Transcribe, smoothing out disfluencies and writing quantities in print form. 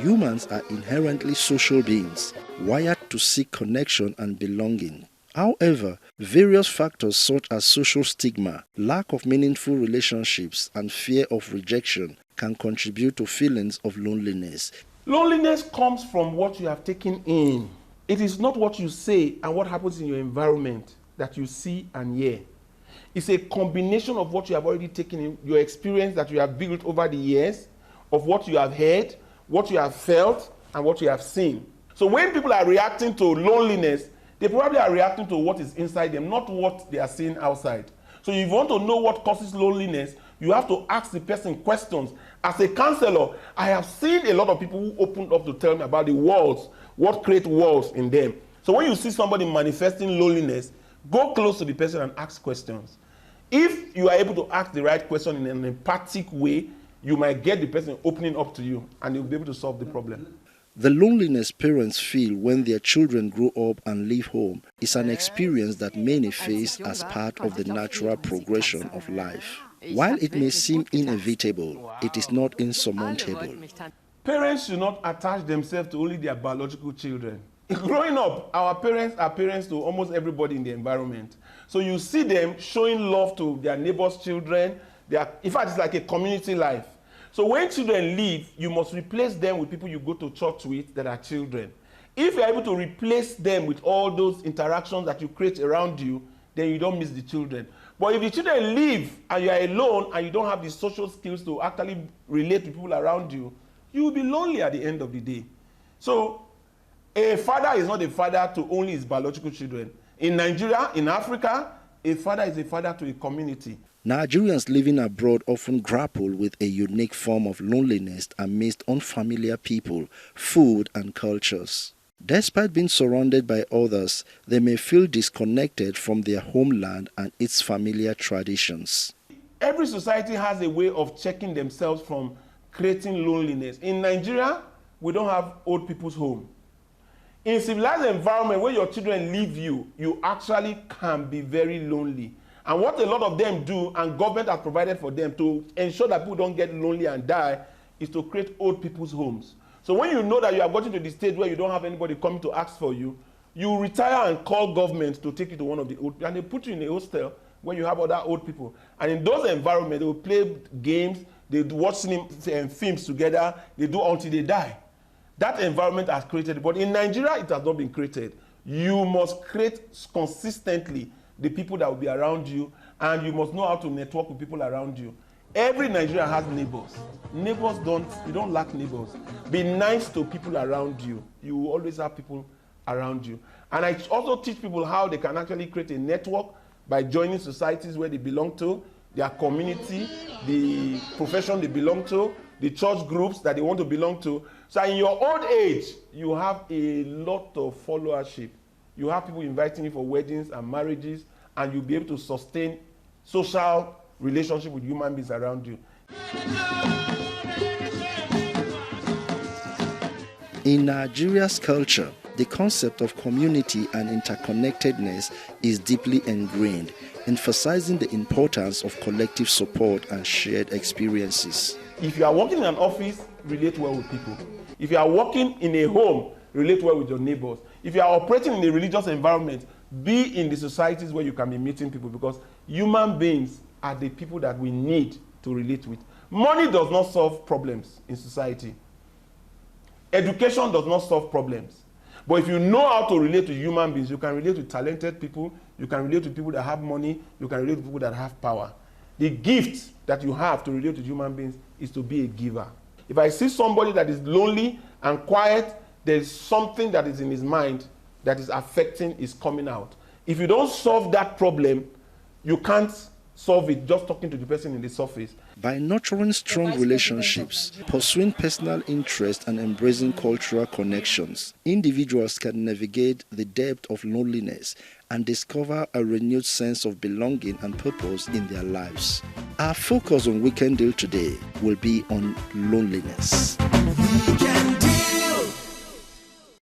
Humans are inherently social beings, wired to seek connection and belonging. However, various factors such as social stigma, lack of meaningful relationships, and fear of rejection can contribute to feelings of loneliness. Loneliness comes from what you have taken in. It is not what you say and what happens in your environment that you see and hear. It's a combination of what you have already taken in, your experience that you have built over the years, of what you have heard, what you have felt, and what you have seen. So when people are reacting to loneliness, they probably are reacting to what is inside them, not what they are seeing outside. So if you want to know what causes loneliness, you have to ask the person questions. As a counselor, I have seen a lot of people who opened up to tell me about the walls, what creates walls in them. So when you see somebody manifesting loneliness, go close to the person and ask questions. If you are able to ask the right question in an empathic way, you might get the person opening up to you and you'll be able to solve the problem. The loneliness parents feel when their children grow up and leave home is an experience that many face as part of the natural progression of life. While it may seem inevitable, it is not insurmountable. Parents should not attach themselves to only their biological children. Growing up, our parents are parents to almost everybody in the environment. So you see them showing love to their neighbors' children. In fact, it's like a community life. So when children leave, you must replace them with people you go to church with that are children. If you're able to replace them with all those interactions that you create around you, then you don't miss the children. But if the children leave and you are alone and you don't have the social skills to actually relate to people around you, you will be lonely at the end of the day. So a father is not a father to only his biological children. In Nigeria, in Africa, a father is a father to a community. Nigerians living abroad often grapple with a unique form of loneliness amidst unfamiliar people, food, and cultures. Despite being surrounded by others, they may feel disconnected from their homeland and its familiar traditions. Every society has a way of checking themselves from creating loneliness. In Nigeria, we don't have old people's home. In a civilized environment where your children leave you, you actually can be very lonely. And what a lot of them do, and government has provided for them to ensure that people don't get lonely and die, is to create old people's homes. So when you know that you have gotten to the stage where you don't have anybody coming to ask for you, you retire and call government to take you to one of the old, and they put you in a hostel where you have other old people. And in those environments, they will play games, they watch films together, they do until they die. That environment has created, but in Nigeria, it has not been created. You must create consistently the people that will be around you, and you must know how to network with people around you. Every Nigerian has neighbors. You don't lack neighbors. Be nice to people around you. You will always have people around you. And I also teach people how they can actually create a network by joining societies where they belong to, their community, the profession they belong to, the church groups that they want to belong to. So in your old age, you have a lot of followership. You have people inviting you for weddings and marriages, and you'll be able to sustain social relationship with human beings around you. In Nigeria's culture, the concept of community and interconnectedness is deeply ingrained, emphasizing the importance of collective support and shared experiences. If you are working in an office, relate well with people. If you are working in a home, relate well with your neighbors. If you are operating in a religious environment, be in the societies where you can be meeting people, because human beings are the people that we need to relate with. Money does not solve problems in society. Education does not solve problems. But if you know how to relate to human beings, you can relate to talented people, you can relate to people that have money, you can relate to people that have power. The gift that you have to relate to human beings is to be a giver. If I see somebody that is lonely and quiet, there's something that is in his mind that is affecting his coming out. If you don't solve that problem, you can't solve it just talking to the person in the surface. By nurturing strong relationships, pursuing personal interest, and embracing cultural connections, individuals can navigate the depth of loneliness and discover a renewed sense of belonging and purpose in their lives. Our focus on Weekend Deal today will be on loneliness.